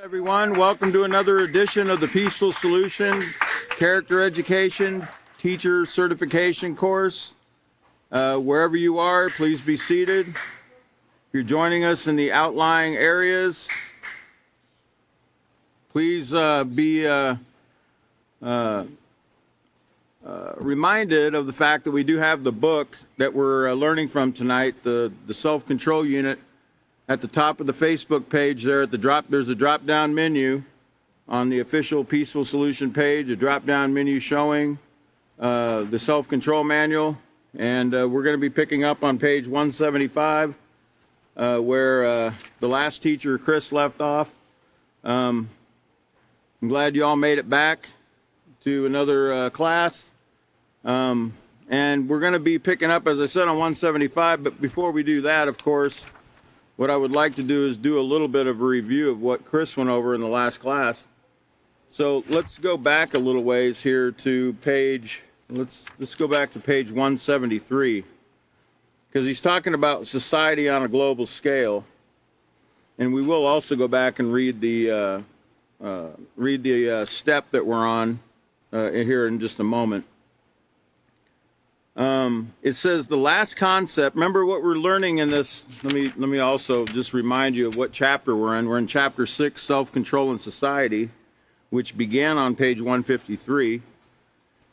Everyone, welcome to another edition of the Peaceful Solution Character Education Teacher Certification course. Wherever you are, please be seated. If you're joining us in the outlying areas, please be reminded of the fact that we do have the book that we're learning from tonight, the self-control unit. At the top of the Facebook page there, there's a drop-down menu on the official Peaceful Solution page, a drop-down menu showing the self-control manual. And we're going to be picking up on page 175, where the last teacher, Chris, left off. I'm glad you all made it back to another class. And we're going to be picking up, as I said, on 175. But before we do that, of course, what I would like to do is do a little bit of a review of what Chris went over in the last class. So let's go back a little ways here to page, let's go back to page 173, because he's talking about society on a global scale. And we will also go back and read the step that we're on here in just a moment. It says the last concept. Remember what we're learning in this. Let me also just remind you of what chapter we're in. We're in chapter 6, Self-Control in Society, which began on page 153.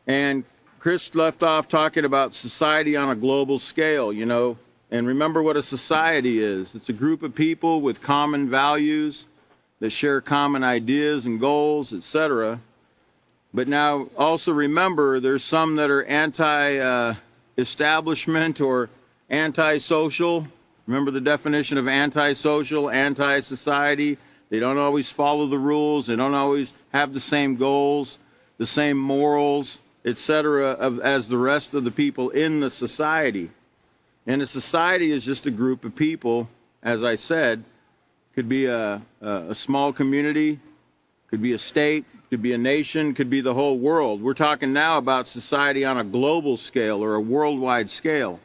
And Chris left off talking about society on a global scale, you know. And remember what a society is. It's a group of people with common values that share common ideas and goals, etc. But now also remember, there's some that are anti-establishment or anti-social. Remember the definition of anti-social, anti-society. They don't always follow the rules. They don't always have the same goals, the same morals, etc. as the rest of the people in the society. And a society is just a group of people, as I said. Could be a small community, could be a state, could be a nation, could be the whole world. We're talking now about society on a global scale or a worldwide scale.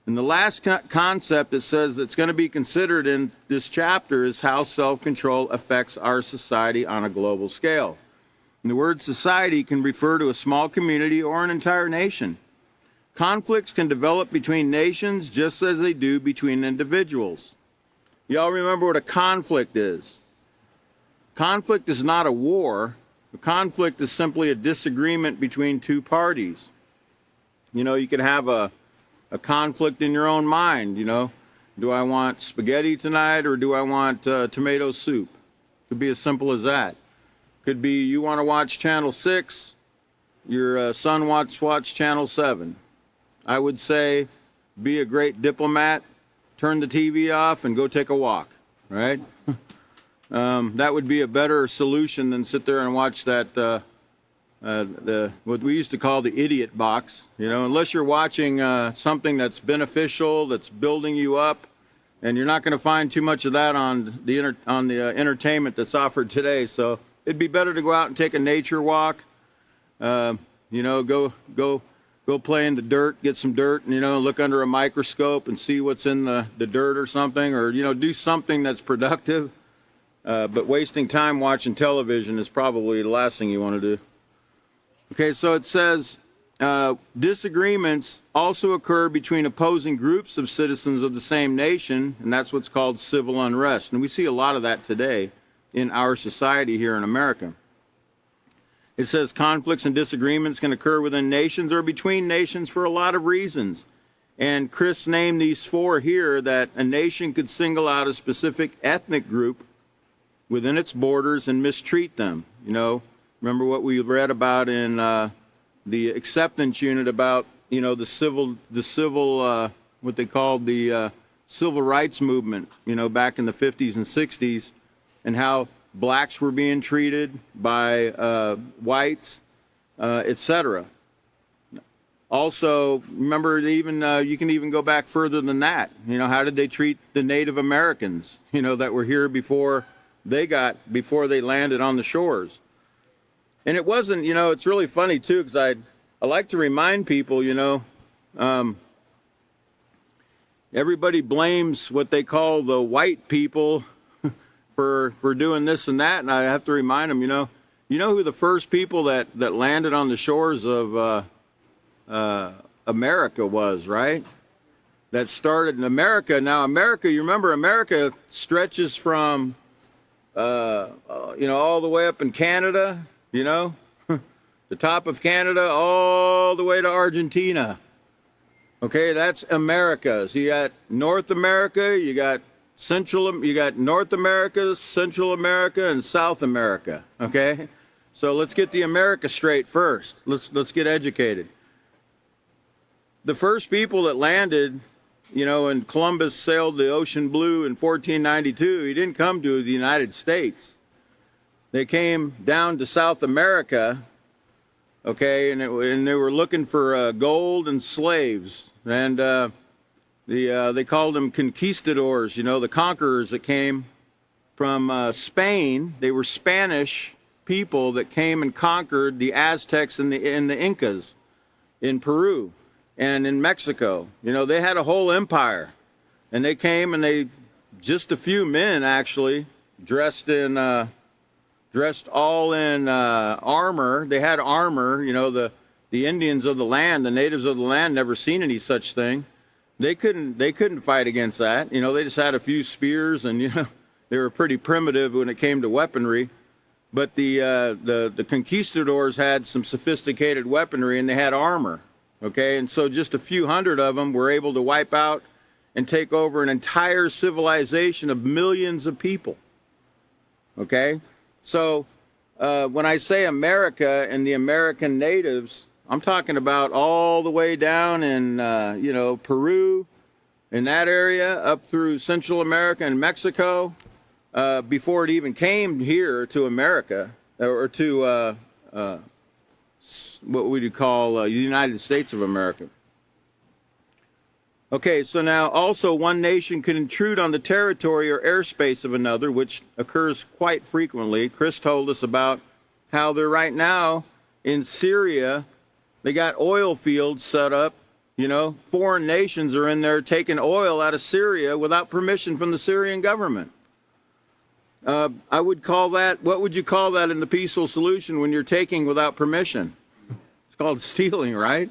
And the last concept that says that's going to be considered in this chapter is how self-control affects our society on a global scale. And the word society can refer to a small community or an entire nation. Conflicts can develop between nations just as they do between individuals. Y'all remember what a conflict is? Conflict is not a war. A conflict is simply a disagreement between two parties. You know, you could have a conflict in your own mind, you know. Do I want spaghetti tonight or do I want tomato soup? Could be as simple as that. Could be you want to watch Channel 6, your son wants to watch Channel 7. I would say be a great diplomat, turn the TV off and go take a walk, right? That would be a better solution than sit there and watch that, what we used to call the idiot box. You know, unless you're watching something that's beneficial, that's building you up, and you're not going to find too much of that on the entertainment that's offered today. So it'd be better to go out and take a nature walk. You know, go play in the dirt, get some dirt, and, you know, look under a microscope and see what's in the dirt or something, or, you know, do something that's productive. But wasting time watching television is probably the last thing you want to do. Okay, so it says disagreements also occur between opposing groups of citizens of the same nation, and that's what's called civil unrest. And we see a lot of that today in our society here in America. It says conflicts and disagreements can occur within nations or between nations for a lot of reasons. And Chris named these four here that a nation could single out a specific ethnic group within its borders and mistreat them. You know, remember what we read about in the acceptance unit about, you know, the civil what they called the civil rights movement, you know, back in the 50s and 60s, and how blacks were being treated by whites, etc. Also, remember, even you can even go back further than that. You know, how did they treat the Native Americans, you know, that were here before they landed on the shores? And it wasn't, you know, it's really funny too, because I like to remind people, you know, everybody blames what they call the white people for doing this and that. And I have to remind them, you know who the first people that landed on the shores of America was, right? That started in America. Now, America, you remember, America stretches from, all the way up in Canada, the top of Canada all the way to Argentina. Okay, that's America. So you got North America, you got North America, Central America, and South America. Okay, so let's get the America straight first. Let's get educated. The first people that landed, when Columbus sailed the ocean blue in 1492, he didn't come to the United States. They came down to South America, okay, and they were looking for gold and slaves. And they called them conquistadors, the conquerors that came from Spain. They were Spanish people that came and conquered the Aztecs and the Incas in Peru and in Mexico. They had a whole empire. And they came and just a few men actually, dressed all in armor. They had armor, the Indians of the land, the natives of the land, never seen any such thing. They couldn't fight against that. They just had a few spears, and they were pretty primitive when it came to weaponry. But the conquistadors had some sophisticated weaponry, and they had armor. Okay, and so just a few hundred of them were able to wipe out and take over an entire civilization of millions of people. Okay, so when I say America and the American natives, I'm talking about all the way down in, Peru, in that area, up through Central America and Mexico, before it even came here to America, or to what we call the United States of America. Okay, so now also one nation can intrude on the territory or airspace of another, which occurs quite frequently. Chris told us about how they're right now in Syria. They got oil fields set up, foreign nations are in there taking oil out of Syria without permission from the Syrian government. I would call that, what would you call that in the peaceful solution when you're taking without permission? It's called stealing, right?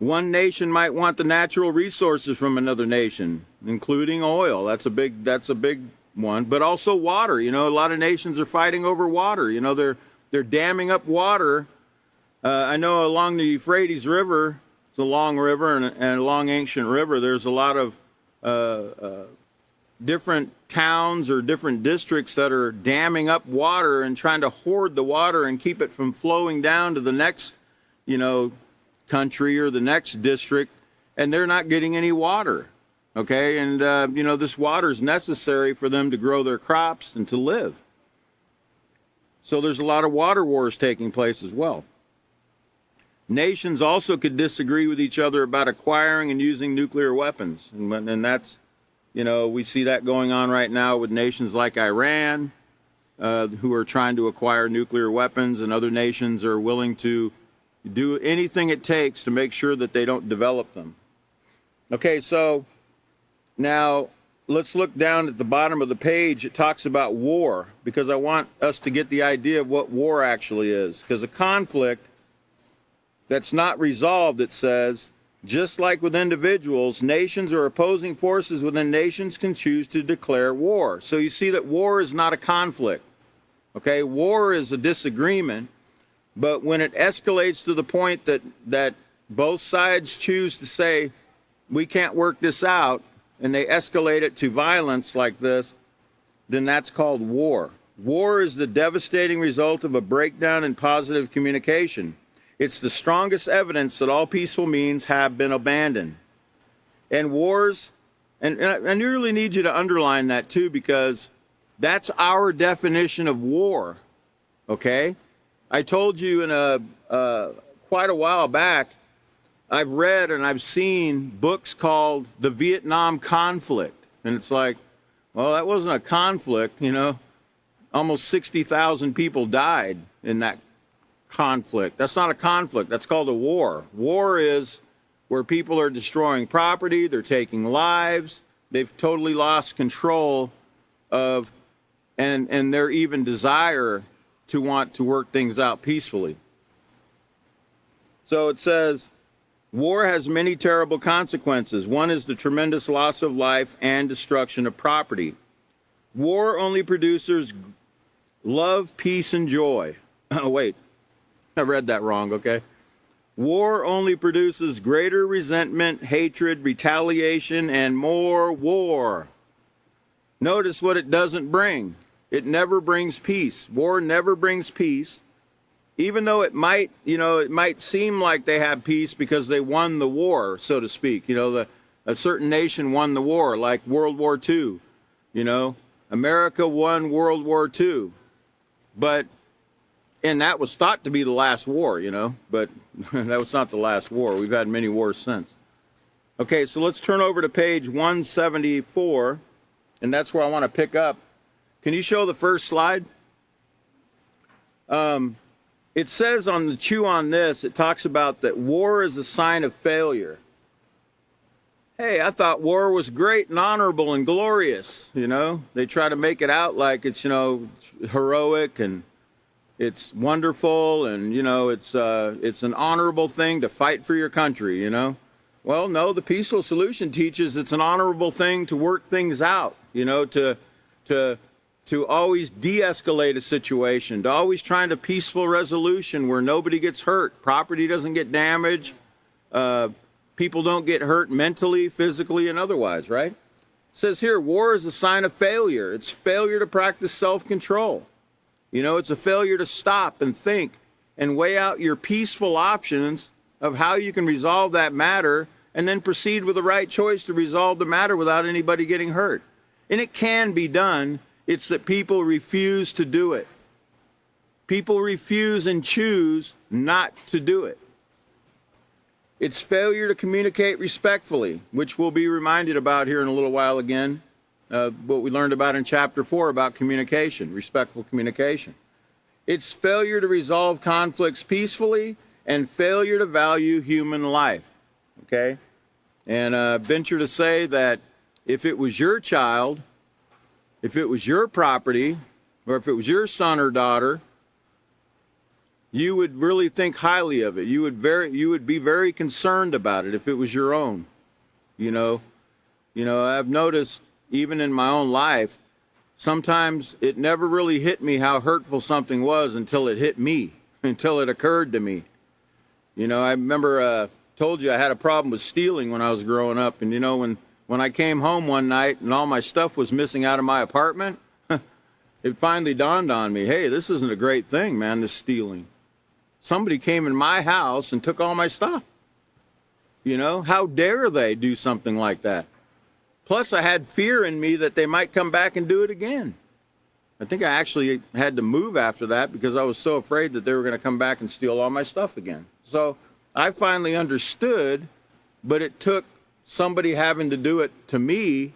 One nation might want the natural resources from another nation, including oil. That's a big one, but also water. A lot of nations are fighting over water. They're damming up water. I know along the Euphrates River, it's a long river and a long ancient river, there's a lot of different towns or different districts that are damming up water and trying to hoard the water and keep it from flowing down to the next, country or the next district, and they're not getting any water. Okay, and this water is necessary for them to grow their crops and to live. So there's a lot of water wars taking place as well. Nations also could disagree with each other about acquiring and using nuclear weapons. And that's, we see that going on right now with nations like Iran, who are trying to acquire nuclear weapons, and other nations are willing to do anything it takes to make sure that they don't develop them. Okay, so now let's look down at the bottom of the page. It talks about war, because I want us to get the idea of what war actually is. Because a conflict that's not resolved, it says, just like with individuals, nations or opposing forces within nations can choose to declare war. So you see that war is not a conflict. Okay, war is a disagreement, but when it escalates to the point that both sides choose to say, we can't work this out, and they escalate it to violence like this, then that's called war. War is the devastating result of a breakdown in positive communication. It's the strongest evidence that all peaceful means have been abandoned. And wars, and I really need you to underline that too, because that's our definition of war, okay? I told you quite a while back, I've read and I've seen books called The Vietnam Conflict. And it's like, well, that wasn't a conflict, Almost 60,000 people died in that conflict. That's not a conflict. That's called a war. War is where people are destroying property, they're taking lives, they've totally lost control of, and their even desire to want to work things out peacefully. So it says, war has many terrible consequences. One is the tremendous loss of life and destruction of property. War only produces love, peace, and joy. Oh, wait, I read that wrong, okay? War only produces greater resentment, hatred, retaliation, and more war. Notice what it doesn't bring. It never brings peace. War never brings peace. Even though it might, it might seem like they have peace because they won the war, so to speak. A certain nation won the war, like World War II. America won World War II. And that was thought to be the last war, but that was not the last war. We've had many wars since. Okay, so let's turn over to page 174, and that's where I want to pick up. Can you show the first slide? It says on the Chew on This, it talks about that war is a sign of failure. Hey, I thought war was great and honorable and glorious, They try to make it out like it's, heroic and it's wonderful and, it's an honorable thing to fight for your country, Well, no, the peaceful solution teaches it's an honorable thing to work things out, to always de-escalate a situation, to always try a peaceful resolution where nobody gets hurt, property doesn't get damaged, people don't get hurt mentally, physically, and otherwise, right? It says here, war is a sign of failure. It's failure to practice self-control. It's a failure to stop and think and weigh out your peaceful options of how you can resolve that matter and then proceed with the right choice to resolve the matter without anybody getting hurt. And it can be done. It's that people refuse to do it. People refuse and choose not to do it. It's failure to communicate respectfully, which we'll be reminded about here in a little while again. What we learned about in chapter 4 about communication, respectful communication. It's failure to resolve conflicts peacefully and failure to value human life, okay? And venture to say that if it was your child, if it was your property, or if it was your son or daughter, you would really think highly of it. You would be very concerned about it if it was your own. I've noticed even in my own life, sometimes it never really hit me how hurtful something was until it hit me, until it occurred to me. I remember told you I had a problem with stealing when I was growing up, and when I came home one night and all my stuff was missing out of my apartment, it finally dawned on me, hey, this isn't a great thing, man, this stealing. Somebody came in my house and took all my stuff. How dare they do something like that? Plus, I had fear in me that they might come back and do it again. I think I actually had to move after that because I was so afraid that they were going to come back and steal all my stuff again. So I finally understood, but it took somebody having to do it to me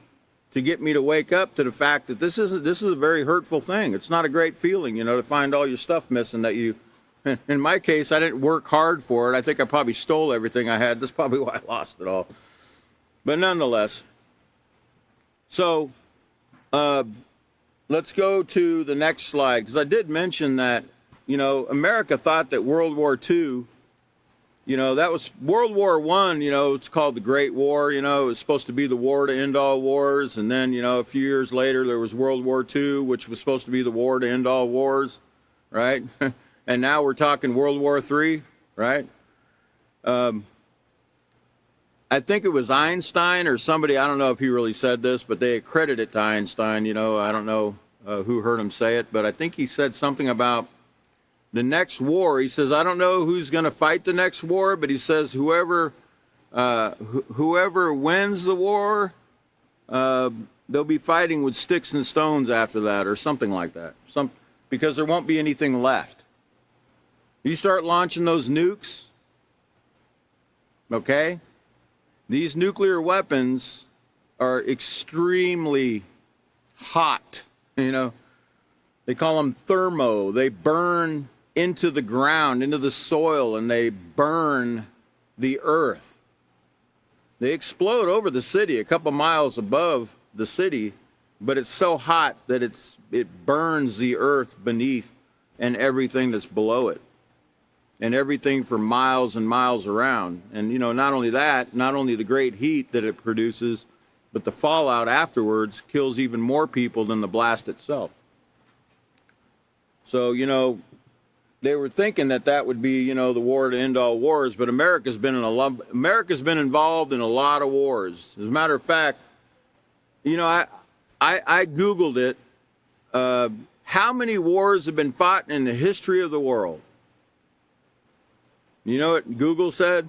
to get me to wake up to the fact that this is a very hurtful thing. It's not a great feeling, to find all your stuff missing that you, in my case, I didn't work hard for it. I think I probably stole everything I had. That's probably why I lost it all. But nonetheless, so let's go to the next slide, because I did mention that, America thought that World War II, that was World War I, it's called the Great War, it was supposed to be the war to end all wars. And then, a few years later, there was World War II, which was supposed to be the war to end all wars, right? And now we're talking World War III, right? I think it was Einstein or somebody, I don't know if he really said this, but they accredit it to Einstein, I don't know who heard him say it, but I think he said something about the next war. He says, I don't know who's going to fight the next war, but he says whoever wins the war, they'll be fighting with sticks and stones after that, or something like that, because there won't be anything left. You start launching those nukes, okay? These nuclear weapons are extremely hot, They call them thermo. They burn into the ground, into the soil, and they burn the earth. They explode over the city, a couple miles above the city, but it's so hot that it burns the earth beneath and everything that's below it, and everything for miles and miles around. And not only that, not only the great heat that it produces, but the fallout afterwards kills even more people than the blast itself. So they were thinking that would be the war to end all wars, but America's been involved in a lot of wars. As a matter of fact, I Googled it. How many wars have been fought in the history of the world? You know what Google said?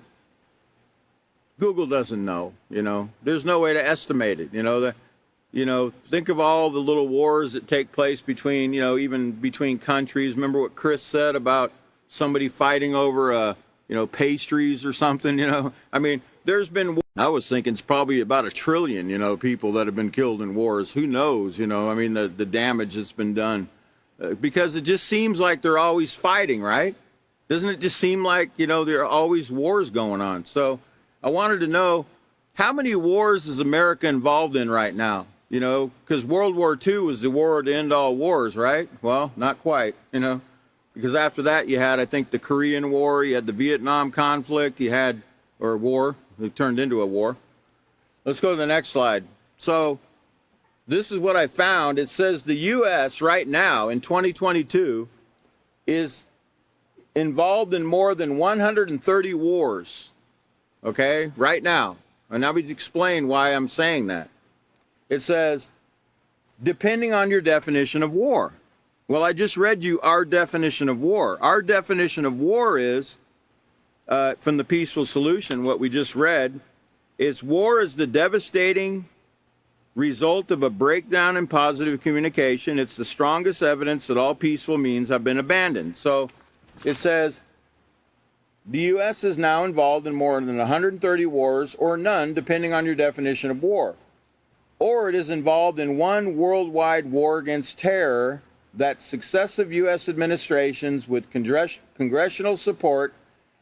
Google doesn't know. There's no way to estimate it. Think of all the little wars that take place between, even between countries. Remember what Chris said about somebody fighting over, pastries or something. I mean, there's been. I was thinking it's probably about 1 trillion, people that have been killed in wars. Who knows? I mean, the damage that's been done, because it just seems like they're always fighting, right? Doesn't it just seem like, there are always wars going on? So I wanted to know, how many wars is America involved in right now? Because World War II was the war to end all wars, right? Well, not quite, because after that you had, I think, the Korean War, you had the Vietnam conflict, war, it turned into a war. Let's go to the next slide. So this is what I found. It says the U.S. right now in 2022 is involved in more than 130 wars, okay, right now. And I'll explain why I'm saying that. It says, depending on your definition of war. Well, I just read you our definition of war. Our definition of war is, from the Peaceful Solution, what we just read, is war is the devastating result of a breakdown in positive communication. It's the strongest evidence that all peaceful means have been abandoned. So it says, the U.S. is now involved in more than 130 wars, or none, depending on your definition of war. Or it is involved in one worldwide war against terror that successive U.S. administrations with congressional support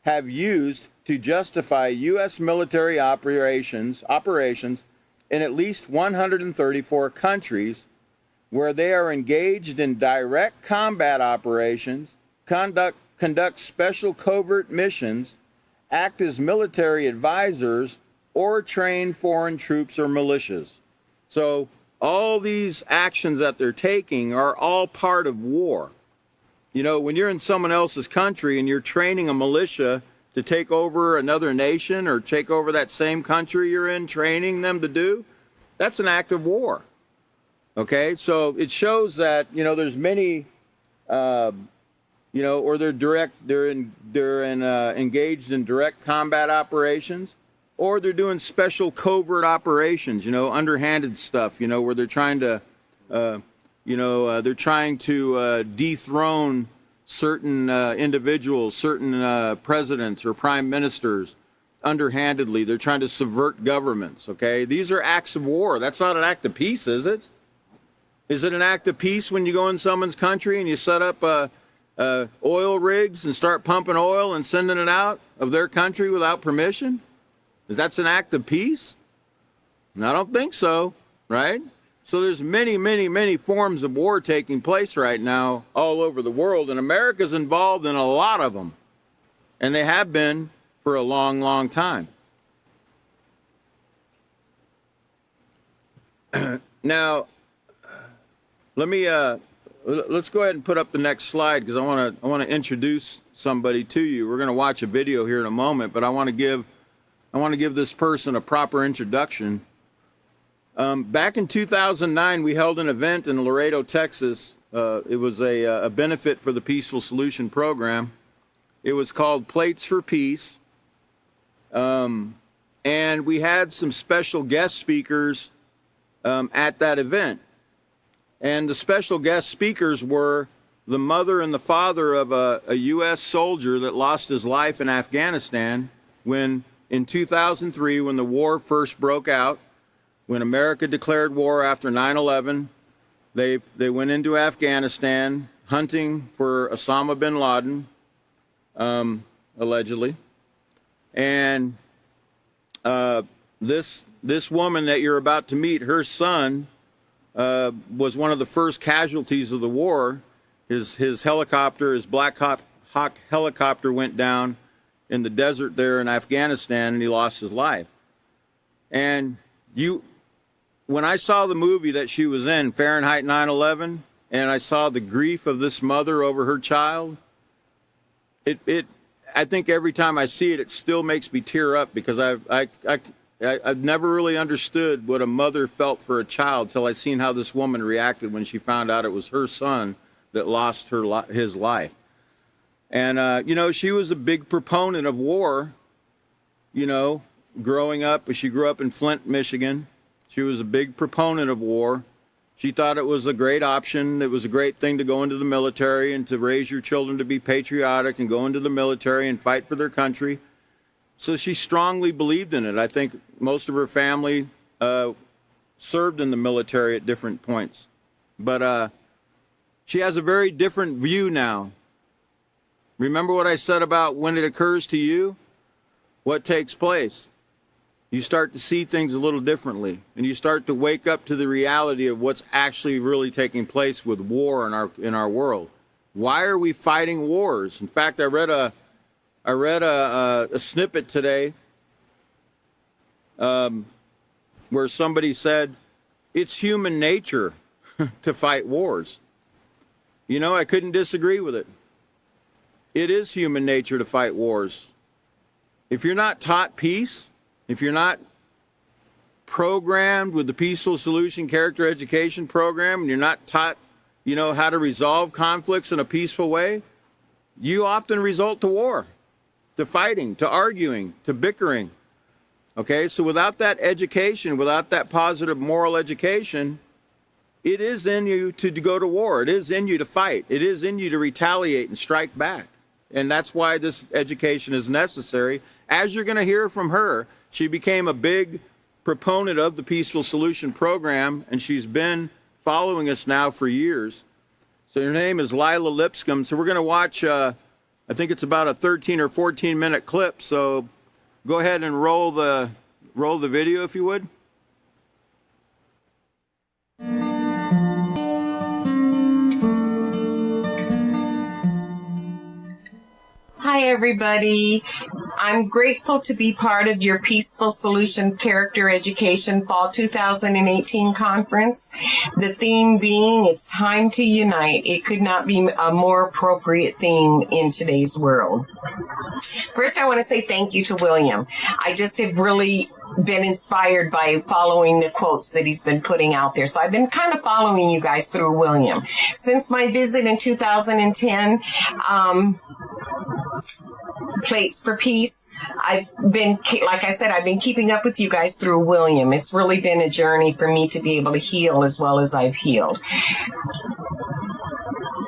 have used to justify U.S. military operations in at least 134 countries, where they are engaged in direct combat operations, conduct special covert missions, act as military advisors, or train foreign troops or militias. So all these actions that they're taking are all part of war. When you're in someone else's country and you're training a militia to take over another nation or take over that same country you're in, training them to do, that's an act of war. Okay, so it shows that, there's many, or they're engaged in direct combat operations, or they're doing special covert operations, underhanded stuff, where they're trying to, dethrone certain individuals, certain presidents or prime ministers underhandedly. They're trying to subvert governments, okay? These are acts of war. That's not an act of peace, is it? Is it an act of peace when you go in someone's country and you set up oil rigs and start pumping oil and sending it out of their country without permission? That's an act of peace? I don't think so, right? So there's many, many, many forms of war taking place right now all over the world, and America's involved in a lot of them, and they have been for a long, long time. Now, let's go ahead and put up the next slide, because I want to introduce somebody to you. We're going to watch a video here in a moment, but I want to give this person a proper introduction. Back in 2009, we held an event in Laredo, Texas. It was a benefit for the Peaceful Solution program. It was called Plates for Peace. And we had some special guest speakers at that event. And the special guest speakers were the mother and the father of a U.S. soldier that lost his life in Afghanistan in 2003, when the war first broke out, when America declared war after 9/11. They went into Afghanistan hunting for Osama bin Laden, allegedly. And this woman that you're about to meet, her son was one of the first casualties of the war. His helicopter, his Black Hawk helicopter, went down in the desert there in Afghanistan, and he lost his life. And when I saw the movie that she was in, Fahrenheit 9/11, and I saw the grief of this mother over her child, I think every time I see it, it still makes me tear up, because I've never really understood what a mother felt for a child till I seen how this woman reacted when she found out it was her son that lost his life. And, she was a big proponent of war, growing up. She grew up in Flint, Michigan. She was a big proponent of war. She thought it was a great option. It was a great thing to go into the military and to raise your children to be patriotic and go into the military and fight for their country. So she strongly believed in it. I think most of her family served in the military at different points. But she has a very different view now. Remember what I said about when it occurs to you? What takes place? You start to see things a little differently, and you start to wake up to the reality of what's actually really taking place with war in our world. Why are we fighting wars? In fact, I read a snippet today where somebody said it's human nature to fight wars. I couldn't disagree with it. It is human nature to fight wars. If you're not taught peace, if you're not programmed with the Peaceful Solution Character Education Program, and you're not taught, how to resolve conflicts in a peaceful way, you often result to war, to fighting, to arguing, to bickering. Okay, so without that education, without that positive moral education, it is in you to go to war. It is in you to fight. It is in you to retaliate and strike back. And that's why this education is necessary. As you're going to hear from her, she became a big proponent of the Peaceful Solution Program, and she's been following us now for years. So her name is Lila Lipscomb. So we're going to watch, I think it's about a 13 or 14-minute clip. So go ahead and roll the video, if you would. Hi, everybody. I'm grateful to be part of your Peaceful Solution Character Education Fall 2018 conference. The theme being, it's time to unite. It could not be a more appropriate theme in today's world. First, I want to say thank you to William. I just have really been inspired by following the quotes that he's been putting out there. So I've been kind of following you guys through William. Since my visit in 2010, Plates for Peace, I've been, like I said, I've been keeping up with you guys through William. It's really been a journey for me to be able to heal as well as I've healed.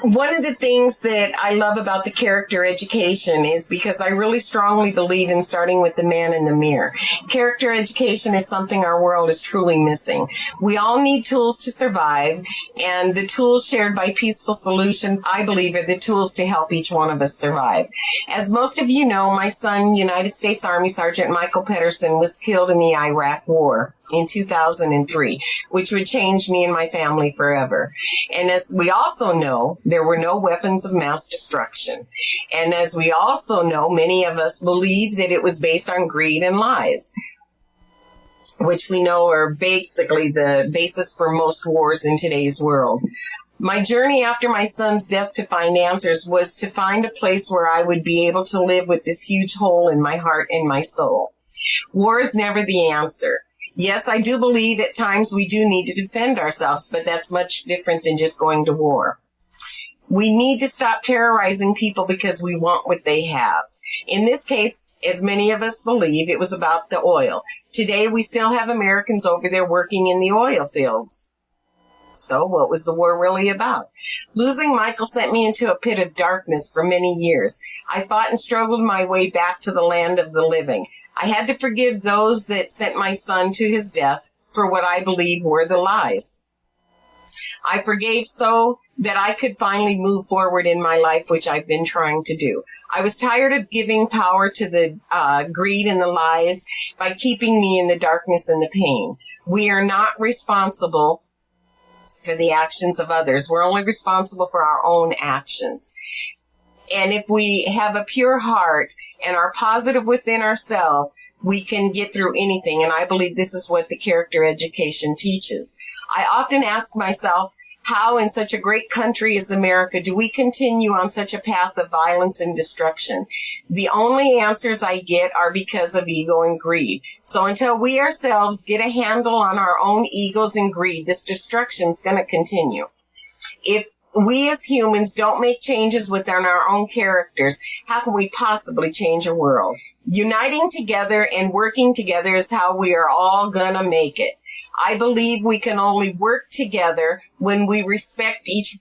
One of the things that I love about the character education is because I really strongly believe in starting with the man in the mirror. Character education is something our world is truly missing. We all need tools to survive, and the tools shared by Peaceful Solution, I believe, are the tools to help each one of us survive. As most of you know, my son, United States Army Sergeant Michael Pedersen, was killed in the Iraq War in 2003, which would change me and my family forever. And as we also know, there were no weapons of mass destruction. And as we also know, many of us believe that it was based on greed and lies, which we know are basically the basis for most wars in today's world. My journey after my son's death to find answers was to find a place where I would be able to live with this huge hole in my heart and my soul. War is never the answer. Yes, I do believe at times we do need to defend ourselves, but that's much different than just going to war. We need to stop terrorizing people because we want what they have. In this case, as many of us believe, it was about the oil. Today, we still have Americans over there working in the oil fields. So what was the war really about? Losing Michael sent me into a pit of darkness for many years. I fought and struggled my way back to the land of the living. I had to forgive those that sent my son to his death for what I believe were the lies. I forgave so that I could finally move forward in my life, which I've been trying to do. I was tired of giving power to the greed and the lies by keeping me in the darkness and the pain. We are not responsible for the actions of others. We're only responsible for our own actions. And if we have a pure heart and are positive within ourselves, we can get through anything. And I believe this is what the character education teaches. I often ask myself, how in such a great country as America do we continue on such a path of violence and destruction? The only answers I get are because of ego and greed. So until we ourselves get a handle on our own egos and greed, this destruction is going to continue. If we as humans don't make changes within our own characters, how can we possibly change a world? Uniting together and working together is how we are all going to make it. I believe we can only work together when we respect each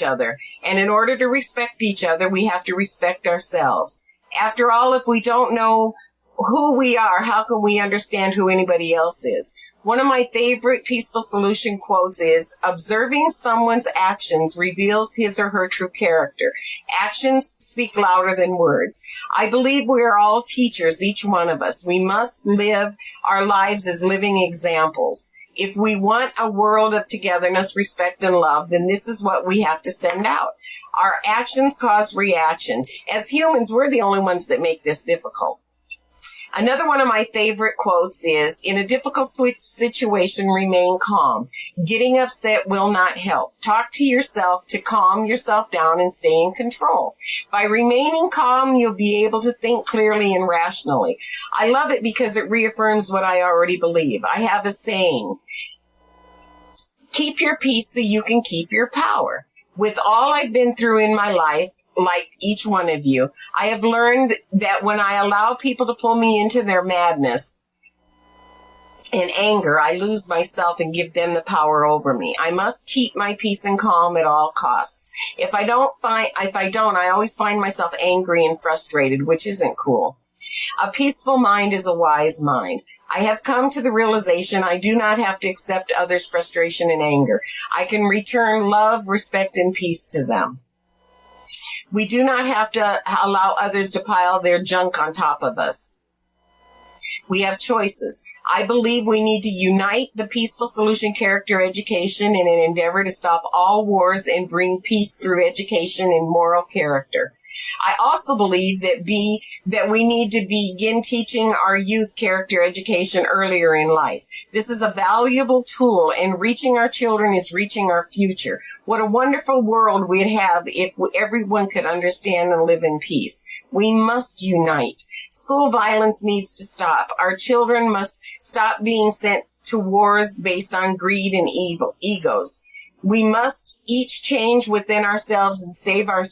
other. And in order to respect each other, we have to respect ourselves. After all, if we don't know who we are, how can we understand who anybody else is? One of my favorite peaceful solution quotes is, observing someone's actions reveals his or her true character. Actions speak louder than words. I believe we are all teachers, each one of us. We must live our lives as living examples. If we want a world of togetherness, respect, and love, then this is what we have to send out. Our actions cause reactions. As humans, we're the only ones that make this difficult. Another one of my favorite quotes is, in a difficult situation, remain calm. Getting upset will not help. Talk to yourself to calm yourself down and stay in control. By remaining calm, you'll be able to think clearly and rationally. I love it because it reaffirms what I already believe. I have a saying, keep your peace so you can keep your power. With all I've been through in my life, like each one of you, I have learned that when I allow people to pull me into their madness and anger, I lose myself and give them the power over me. I must keep my peace and calm at all costs. If I don't, I always find myself angry and frustrated, which isn't cool. A peaceful mind is a wise mind. I have come to the realization I do not have to accept others' frustration and anger. I can return love, respect, and peace to them. We do not have to allow others to pile their junk on top of us. We have choices. I believe we need to unite the peaceful solution character education in an endeavor to stop all wars and bring peace through education and moral character. I also believe that we need to begin teaching our youth character education earlier in life. This is a valuable tool, and reaching our children is reaching our future. What a wonderful world we'd have if everyone could understand and live in peace. We must unite. School violence needs to stop. Our children must stop being sent to wars based on greed and egos. We must each change within ourselves and save our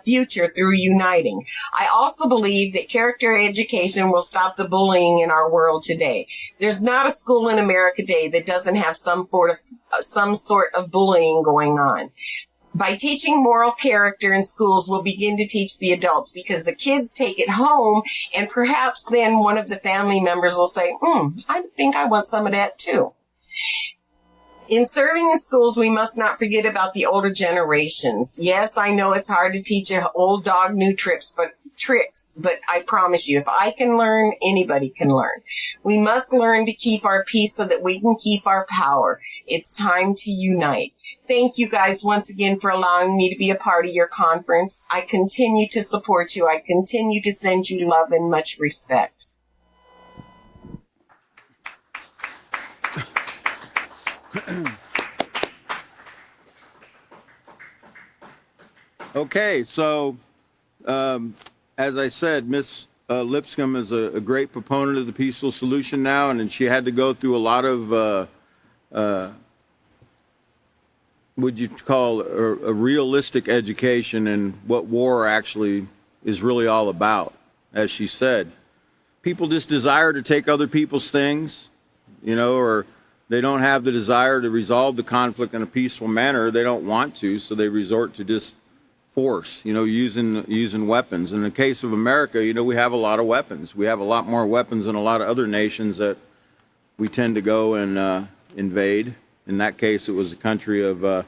future through uniting. I also believe that character education will stop the bullying in our world today. There's not a school in America today that doesn't have some sort of bullying going on. By teaching moral character in schools, we'll begin to teach the adults, because the kids take it home, and perhaps then one of the family members will say, I think I want some of that too. In serving in schools, we must not forget about the older generations. Yes, I know it's hard to teach an old dog new tricks, but I promise you, if I can learn, anybody can learn. We must learn to keep our peace so that we can keep our power. It's time to unite. Thank you guys once again for allowing me to be a part of your conference. I continue to support you. I continue to send you love and much respect. Okay, so as I said, Miss Lipscomb is a great proponent of the peaceful solution now, and she had to go through a lot of would you call a realistic education in what war actually is really all about. As she said, people just desire to take other people's things, or they don't have the desire to resolve the conflict in a peaceful manner. They don't want to, so they resort to just force, using weapons. In the case of America, we have a lot of weapons. We have a lot more weapons than a lot of other nations that we tend to go and invade. In that case, it was a country of. I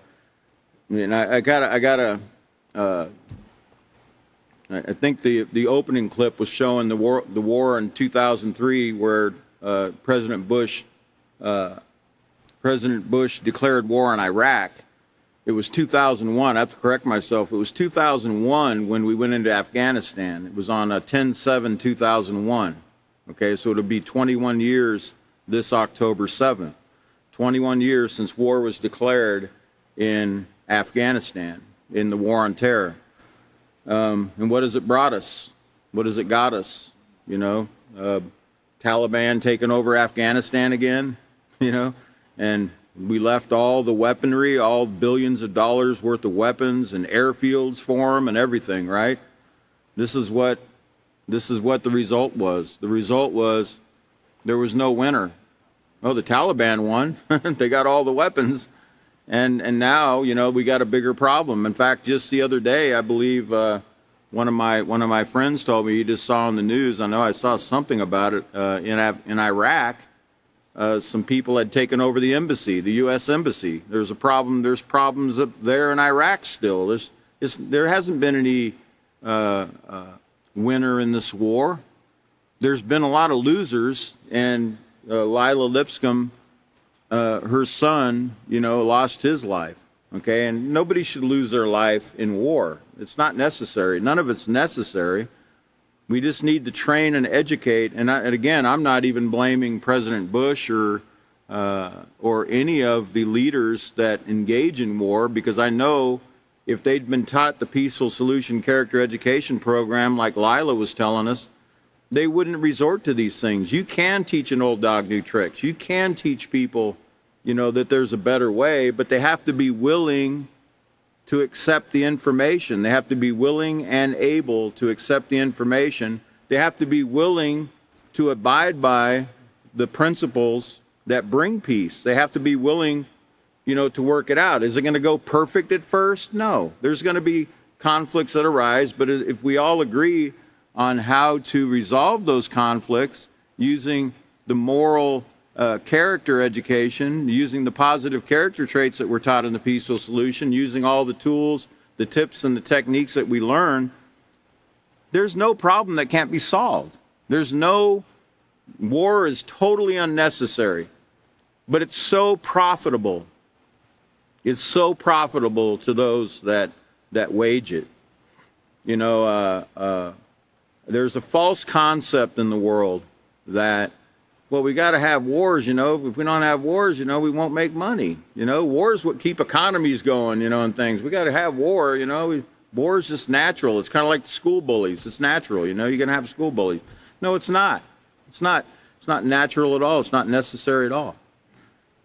think the opening clip was showing the war in 2003, where President Bush President Bush declared war on Iraq, it was 2001. I have to correct myself. It was 2001 when we went into Afghanistan. It was on 10/7/2001. Okay, so it'll be 21 years this October 7th. 21 years since war was declared in Afghanistan, in the war on terror. And what has it brought us? What has it got us? You know, Taliban taking over Afghanistan again, you know, and we left all the weaponry, all billions of dollars worth of weapons and airfields for them and everything, right? This is what the result was. The result was there was no winner. Oh, the Taliban won. They got all the weapons. And now, you know, we got a bigger problem. In fact, just the other day, I believe one of my friends told me, he just saw on the news, I know I saw something about it, in Iraq, some people had taken over the embassy, the U.S. embassy. There's problems up there in Iraq still. There hasn't been any winner in this war. There's been a lot of losers, and Lila Lipscomb, her son, you know, lost his life. Okay, and nobody should lose their life in war. It's not necessary. None of it's necessary. We just need to train and educate. And again, I'm not even blaming President Bush or any of the leaders that engage in war, because I know if they'd been taught the Peaceful Solution Character Education program like Lila was telling us, they wouldn't resort to these things. You can teach an old dog new tricks. You can teach people, you know, that there's a better way, but they have to be willing to accept the information. They have to be willing and able to accept the information. They have to be willing to abide by the principles that bring peace. They have to be willing, you know, to work it out. Is it going to go perfect at first? No. There's going to be conflicts that arise, but if we all agree on how to resolve those conflicts using the moral character education, using the positive character traits that we're taught in the Peaceful Solution, using all the tools, the tips, and the techniques that we learn, there's no problem that can't be solved. War is totally unnecessary, but it's so profitable. It's so profitable to those that wage it. You know, there's a false concept in the world that, well, we got to have wars, you know. If we don't have wars, you know, we won't make money. You know, wars what keep economies going, you know, and things. We got to have war, you know. War is just natural. It's kind of like the school bullies. It's natural, you know. You're going to have school bullies. No, it's not. It's not natural at all. It's not necessary at all.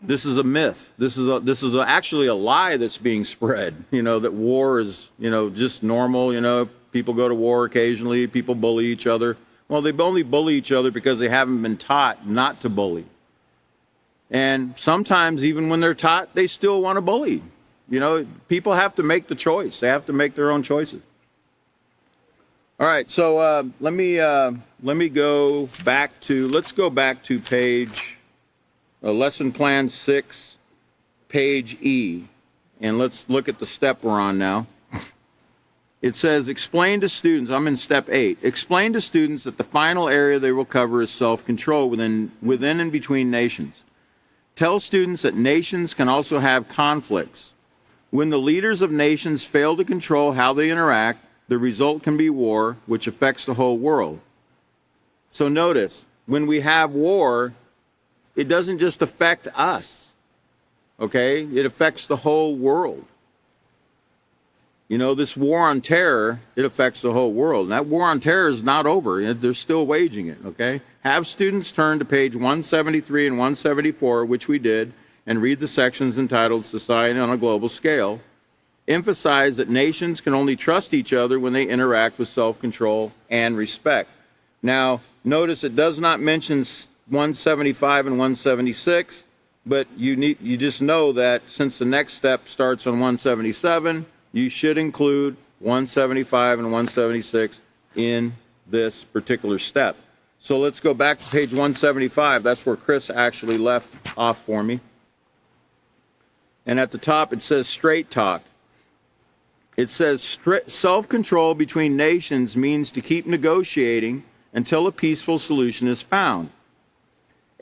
This is a myth. This is actually a lie that's being spread, you know, that war is, you know, just normal, you know. People go to war occasionally. People bully each other. Well, they only bully each other because they haven't been taught not to bully. And sometimes, even when they're taught, they still want to bully. You know, people have to make the choice. They have to make their own choices. All right, so let me go back to, let's go back to page, lesson plan 6, page E. And let's look at the step we're on now. It says, explain to students, I'm in step 8, explain to students that the final area they will cover is self-control within and between nations. Tell students that nations can also have conflicts. When the leaders of nations fail to control how they interact, the result can be war, which affects the whole world. So notice, when we have war, it doesn't just affect us, okay? It affects the whole world. You know, this war on terror, it affects the whole world. And that war on terror is not over. They're still waging it, okay? Have students turn to page 173 and 174, which we did, and read the sections entitled Society on a Global Scale. Emphasize that nations can only trust each other when they interact with self-control and respect. Now, notice it does not mention 175 and 176, but you just know that since the next step starts on 177, you should include 175 and 176 in this particular step. So let's go back to page 175. That's where Chris actually left off for me. And at the top, it says straight talk. It says self-control between nations means to keep negotiating until a peaceful solution is found.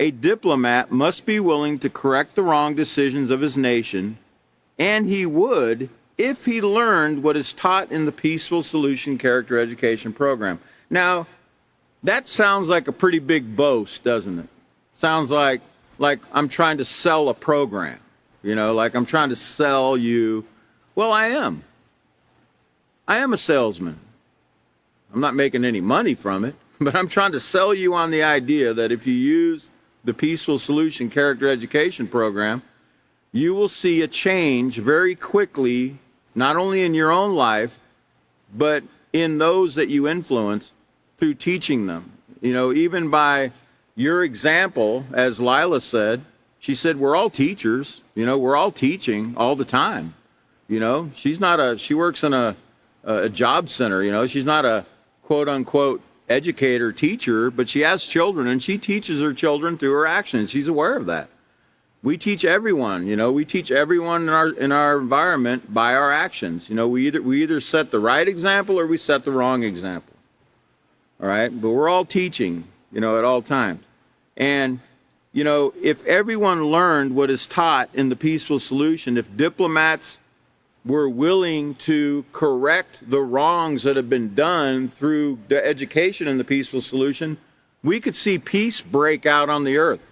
A diplomat must be willing to correct the wrong decisions of his nation, and he would if he learned what is taught in the Peaceful Solution Character Education Program. Now, that sounds like a pretty big boast, doesn't it? Sounds like I'm trying to sell a program, like I'm trying to sell you. Well, I am. I am a salesman. I'm not making any money from it, but I'm trying to sell you on the idea that if you use the Peaceful Solution Character Education Program, you will see a change very quickly, not only in your own life, but in those that you influence through teaching them. Even by your example, as Lila said, she said, we're all teachers, we're all teaching all the time. She works in a job center, she's not a quote unquote educator teacher, but she has children and she teaches her children through her actions. She's aware of that. We teach everyone, we teach everyone in our environment by our actions. We either set the right example or we set the wrong example. All right, but we're all teaching, at all times. And, if everyone learned what is taught in the Peaceful Solution, if diplomats were willing to correct the wrongs that have been done through the education in the Peaceful Solution, we could see peace break out on the earth.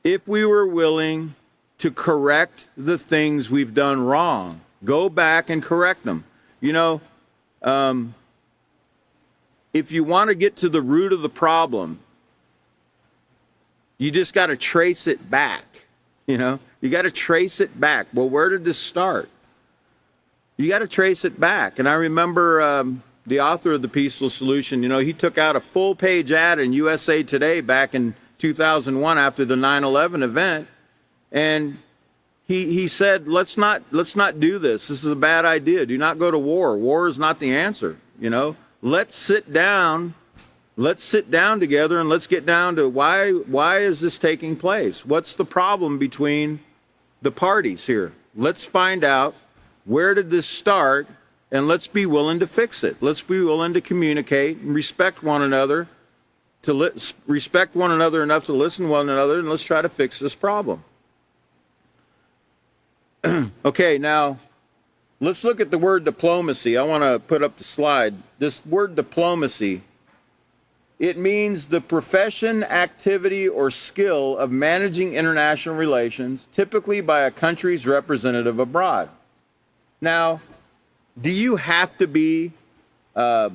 If we were willing to correct the things we've done wrong, go back and correct them. If you want to get to the root of the problem, you just got to trace it back. You got to trace it back. Well, where did this start? You got to trace it back. And I remember the author of the Peaceful Solution, he took out a full-page ad in USA Today back in 2001 after the 9/11 event, and he said, let's not do this. This is a bad idea. Do not go to war. War is not the answer. Let's sit down together and let's get down to why is this taking place? What's the problem between the parties here? Let's find out where did this start, and let's be willing to fix it. Let's be willing to communicate and respect one another, respect one another enough to listen to one another, and let's try to fix this problem. Okay, now let's look at the word diplomacy. I want to put up the slide. This word diplomacy, it means the profession, activity, or skill of managing international relations, typically by a country's representative abroad. Now, do you have to be a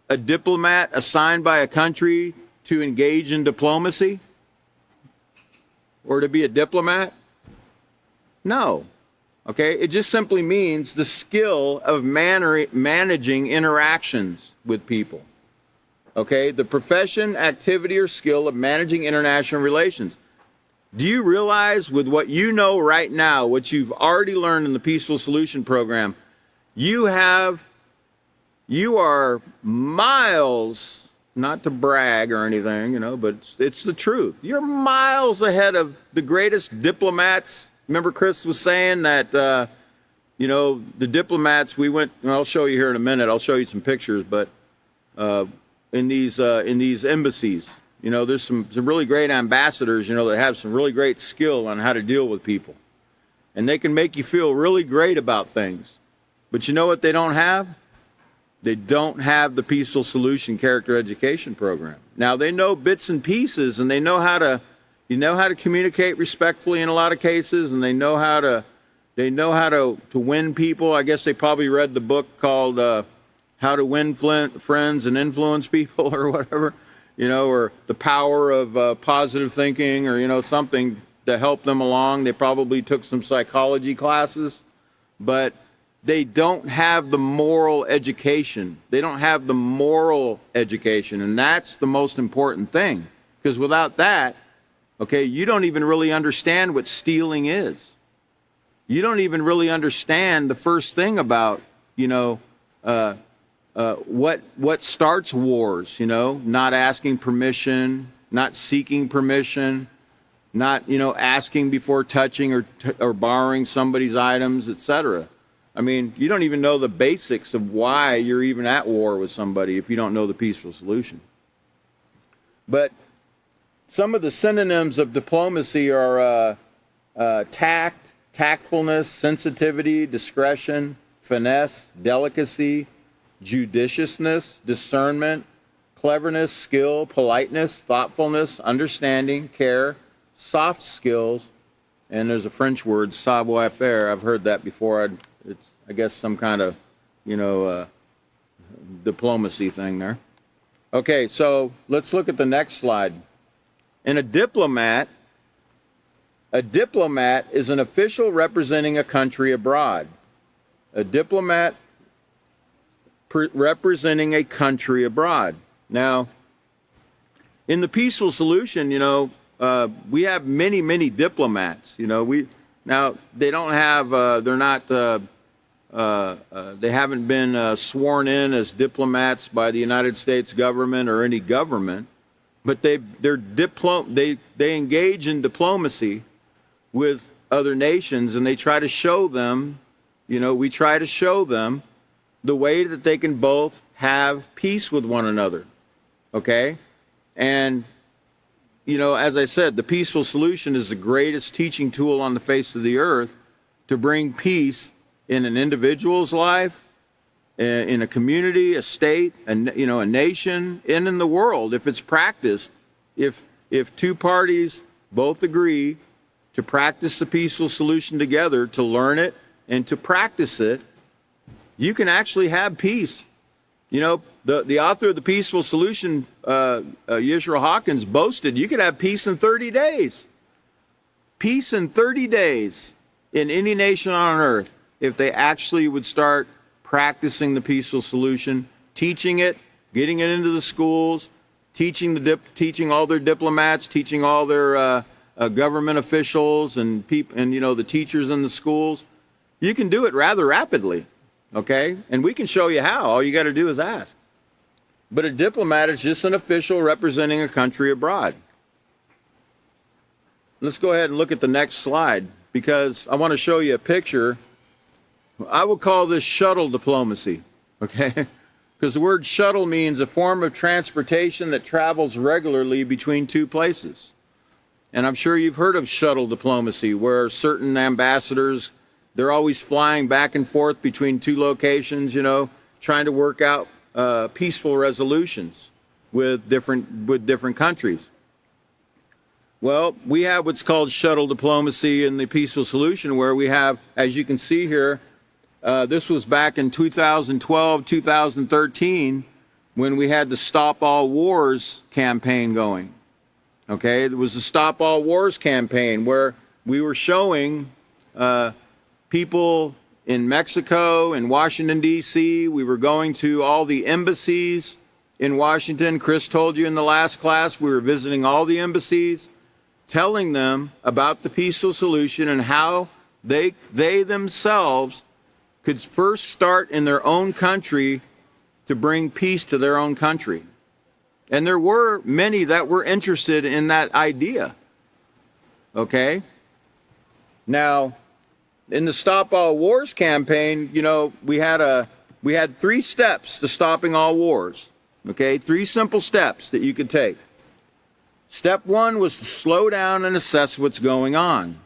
diplomat assigned by a country to engage in diplomacy? Or to be a diplomat? No. Okay, it just simply means the skill of managing interactions with people. Okay, the profession, activity, or skill of managing international relations. Do you realize with what you know right now, what you've already learned in the Peaceful Solution Program, you are miles, not to brag or anything, but it's the truth. You're miles ahead of the greatest diplomats. Remember Chris was saying that, the diplomats, we went, and I'll show you here in a minute, I'll show you some pictures, but in these embassies, there's some really great ambassadors, that have some really great skill on how to deal with people. And they can make you feel really great about things. But you know what they don't have? They don't have the Peaceful Solution Character Education Program. Now, they know bits and pieces, and they know how to communicate respectfully in a lot of cases, and they know how to win people. I guess they probably read the book called How to Win Friends and Influence People or whatever, or the power of positive thinking or, something to help them along. They probably took some psychology classes, but they don't have the moral education. They don't have the moral education, and that's the most important thing. Because without that, okay, you don't even really understand what stealing is. You don't even really understand the first thing about, what starts wars, not asking permission, not seeking permission, not, asking before touching or borrowing somebody's items, etc. I mean, you don't even know the basics of why you're even at war with somebody if you don't know the Peaceful Solution. But some of the synonyms of diplomacy are tact, tactfulness, sensitivity, discretion, finesse, delicacy, judiciousness, discernment, cleverness, skill, politeness, thoughtfulness, understanding, care, soft skills, and there's a French word, savoir-faire. I've heard that before. It's, I guess, some kind of, diplomacy thing there. Okay, so let's look at the next slide. And a diplomat is an official representing a country abroad. A diplomat representing a country abroad. Now, in the peaceful solution, we have many, many diplomats. Now they don't have, they haven't been sworn in as diplomats by the United States government or any government, but they engage in diplomacy with other nations, and they try to show them, we try to show them the way that they can both have peace with one another. Okay? And, as I said, the peaceful solution is the greatest teaching tool on the face of the earth to bring peace in an individual's life, in a community, a state, a nation, and in the world. If it's practiced, if two parties both agree to practice the peaceful solution together, to learn it and to practice it, you can actually have peace. The author of the Peaceful Solution, Yisrael Hawkins, boasted you could have peace in 30 days. Peace in 30 days in any nation on earth if they actually would start practicing the peaceful solution, teaching it, getting it into the schools, teaching all their diplomats, teaching all their government officials and the teachers in the schools. You can do it rather rapidly. Okay? And we can show you how. All you got to do is ask. But a diplomat is just an official representing a country abroad. Let's go ahead and look at the next slide, because I want to show you a picture. I will call this shuttle diplomacy. Okay? Because the word shuttle means a form of transportation that travels regularly between two places. And I'm sure you've heard of shuttle diplomacy, where certain ambassadors, they're always flying back and forth between two locations, trying to work out peaceful resolutions with different countries. Well, we have what's called shuttle diplomacy in the peaceful solution, where we have, as you can see here, this was back in 2012, 2013, when we had the Stop All Wars campaign going. Okay, there was the Stop All Wars campaign where we were showing people in Mexico, in Washington, D.C. We were going to all the embassies in Washington. Chris told you in the last class we were visiting all the embassies, telling them about the peaceful solution and how they themselves could first start in their own country to bring peace to their own country. And there were many that were interested in that idea. Okay? Now, in the Stop All Wars campaign, we had 3 steps to stopping all wars. Okay? 3 simple steps that you could take. Step 1 was to slow down and assess what's going on.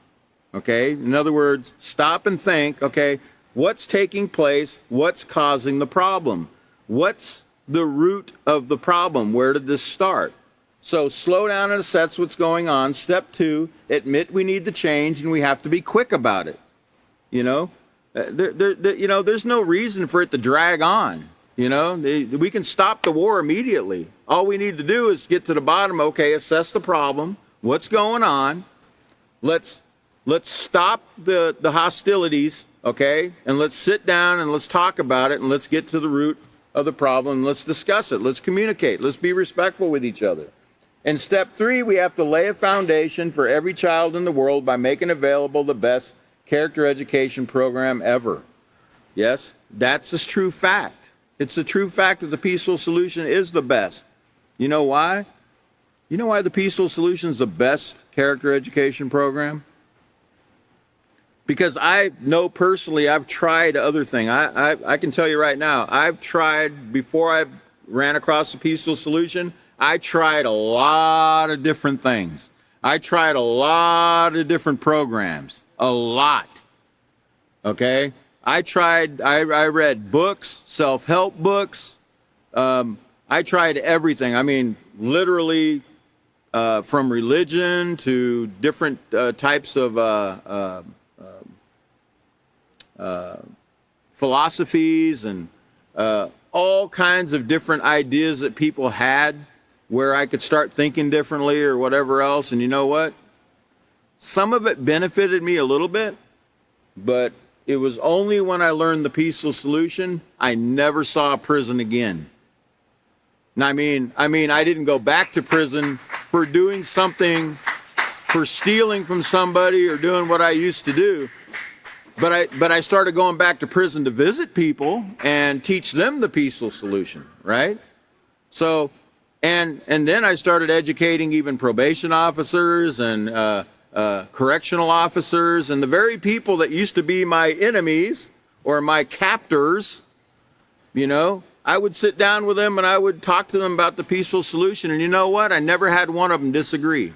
Okay? In other words, stop and think, okay, what's taking place? What's causing the problem? What's the root of the problem? Where did this start? So slow down and assess what's going on. Step 2, admit we need to change and we have to be quick about it. There's no reason for it to drag on. We can stop the war immediately. All we need to do is get to the bottom. Okay, assess the problem. What's going on? Let's stop the hostilities. Okay, and let's sit down and let's talk about it and let's get to the root of the problem. Let's discuss it. Let's communicate. Let's be respectful with each other. And step 3, we have to lay a foundation for every child in the world by making available the best character education program ever. Yes, that's a true fact. It's a true fact that the peaceful solution is the best. You know why? You know why the peaceful solution is the best character education program? Because I know personally, I've tried other things. I can tell you right now, I've tried, before I ran across the peaceful solution, I tried a lot of different things. I tried a lot of different programs, a lot. Okay? I read books, self-help books. I tried everything. I mean, literally from religion to different types of philosophies and all kinds of different ideas that people had where I could start thinking differently or whatever else. And you know what? Some of it benefited me a little bit, but it was only when I learned the peaceful solution, I never saw a prison again. And I mean, I didn't go back to prison for doing something, for stealing from somebody or doing what I used to do. But I started going back to prison to visit people and teach them the peaceful solution, right? So, and then I started educating even probation officers and correctional officers and the very people that used to be my enemies or my captors. You know, I would sit down with them and I would talk to them about the peaceful solution. And you know what? I never had one of them disagree.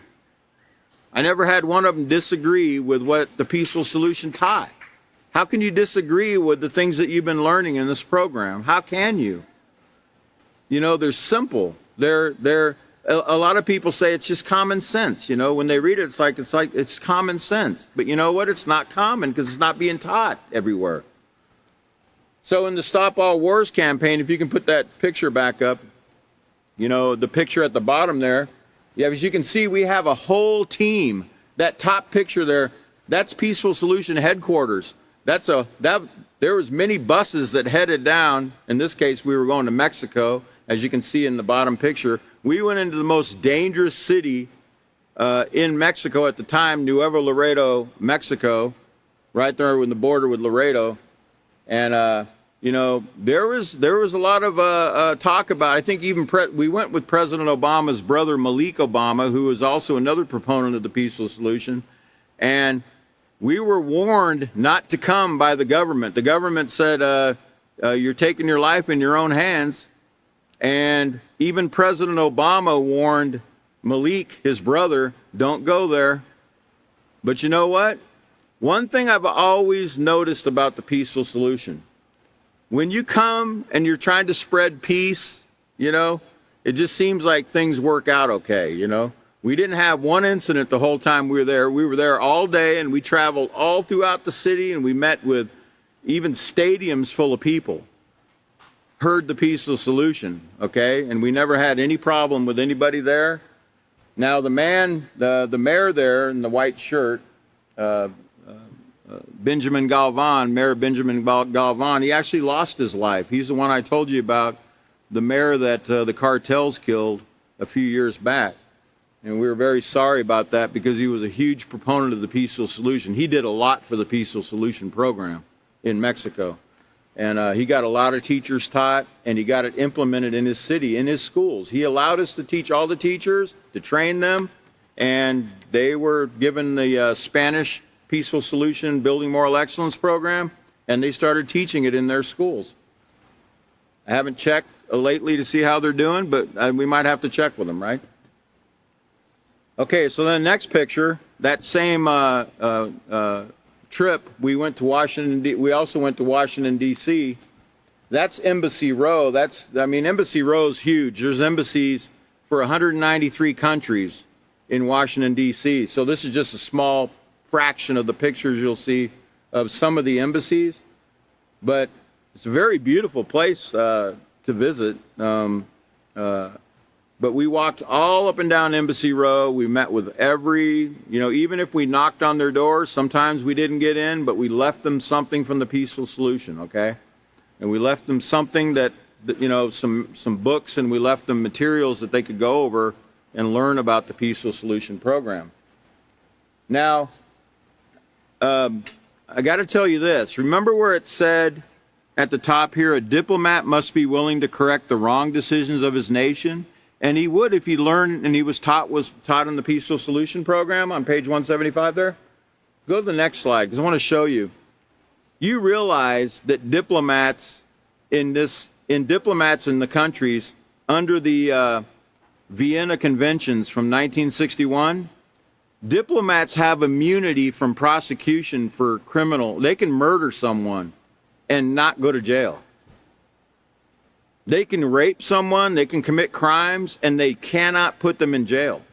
I never had one of them disagree with what the peaceful solution taught. How can you disagree with the things that you've been learning in this program? How can you? You know, they're simple. A lot of people say it's just common sense. You know, when they read it, it's common sense. But you know what? It's not common because it's not being taught everywhere. So in the Stop All Wars campaign, if you can put that picture back up, you know, the picture at the bottom there, yeah, as you can see, we have a whole team. That top picture there, that's Peaceful Solution headquarters. There was many buses that headed down. In this case, we were going to Mexico, as you can see in the bottom picture. We went into the most dangerous city in Mexico at the time, Nuevo Laredo, Mexico, right there on the border with Laredo. And you know, there was a lot of talk about. I think even we went with President Obama's brother Malik Obama, who was also another proponent of the peaceful solution, and we were warned not to come by the government. The government said, you're taking your life in your own hands. And even President Obama warned Malik, his brother, don't go there. But you know what? One thing I've always noticed about the peaceful solution, when you come and you're trying to spread peace, you know, it just seems like things work out okay, you know. We didn't have one incident the whole time we were there. We were there all day, and we traveled all throughout the city, and we met with even stadiums full of people. Heard the peaceful solution, okay? And we never had any problem with anybody there. Now, the mayor there in the white shirt, Benjamin Galvan, Mayor Benjamin Galvan, he actually lost his life. He's the one I told you about, the mayor that the cartels killed a few years back. And we were very sorry about that because he was a huge proponent of the peaceful solution. He did a lot for the peaceful solution program in Mexico. And he got a lot of teachers taught, and he got it implemented in his city, in his schools. He allowed us to teach all the teachers, to train them, and they were given the Spanish Peaceful Solution Building Moral Excellence program, and they started teaching it in their schools. I haven't checked lately to see how they're doing, but we might have to check with them, right? Okay, so then the next picture, that same trip, we went to Washington. We also went to Washington, D.C. That's Embassy Row. Embassy Row is huge. There's embassies for 193 countries in Washington, D.C. So this is just a small fraction of the pictures you'll see of some of the embassies. But it's a very beautiful place to visit. But we walked all up and down Embassy Row. We met with even if we knocked on their doors, sometimes we didn't get in, but we left them something from the peaceful solution, okay? And we left them something that some books, and we left them materials that they could go over and learn about the peaceful solution program. Now, I got to tell you this. Remember where it said at the top here, a diplomat must be willing to correct the wrong decisions of his nation? And he would if he learned and he was taught in the Peaceful Solution program on page 175 there. Go to the next slide because I want to show you. You realize that diplomats in the countries under the Vienna Conventions from 1961, diplomats have immunity from prosecution for criminal. They can murder someone and not go to jail. They can rape someone, they can commit crimes, and they cannot put them in jail.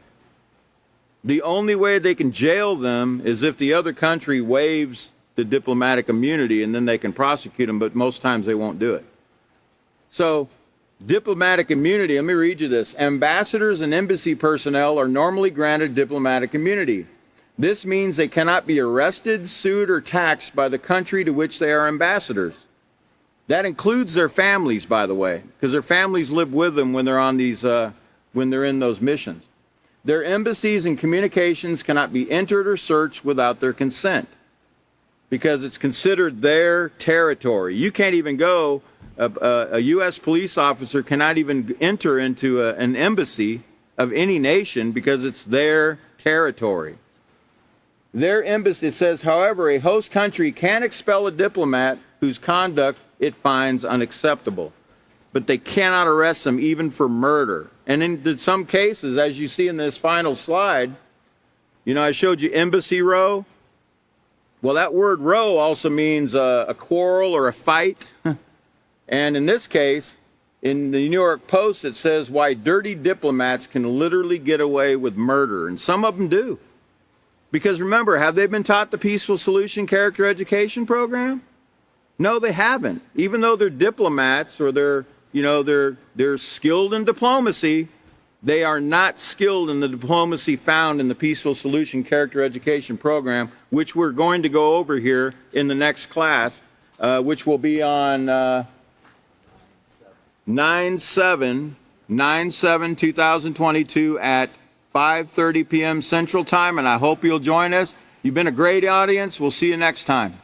The only way they can jail them is if the other country waives the diplomatic immunity, and then they can prosecute them, but most times they won't do it. So, diplomatic immunity, let me read you this. Ambassadors and embassy personnel are normally granted diplomatic immunity. This means they cannot be arrested, sued, or taxed by the country to which they are ambassadors. That includes their families, by the way, because their families live with them when they're on these, when they're in those missions. Their embassies and communications cannot be entered or searched without their consent, because it's considered their territory. You can't even go, a U.S. police officer cannot even enter into an embassy of any nation because it's their territory. Their embassy, it says, however, a host country can expel a diplomat whose conduct it finds unacceptable, but they cannot arrest them even for murder. And in some cases, as you see in this final slide, you know, I showed you embassy row. Well, that word row also means a quarrel or a fight. And in this case, in the New York Post, it says why dirty diplomats can literally get away with murder. And some of them do. Because remember, have they been taught the Peaceful Solution Character Education program? No, they haven't. Even though they're diplomats or they're skilled in diplomacy, they are not skilled in the diplomacy found in the Peaceful Solution Character Education program, which we're going to go over here in the next class, which will be on 9/7/2022 at 5:30 p.m. Central Time, and I hope you'll join us. You've been a great audience. We'll see you next time.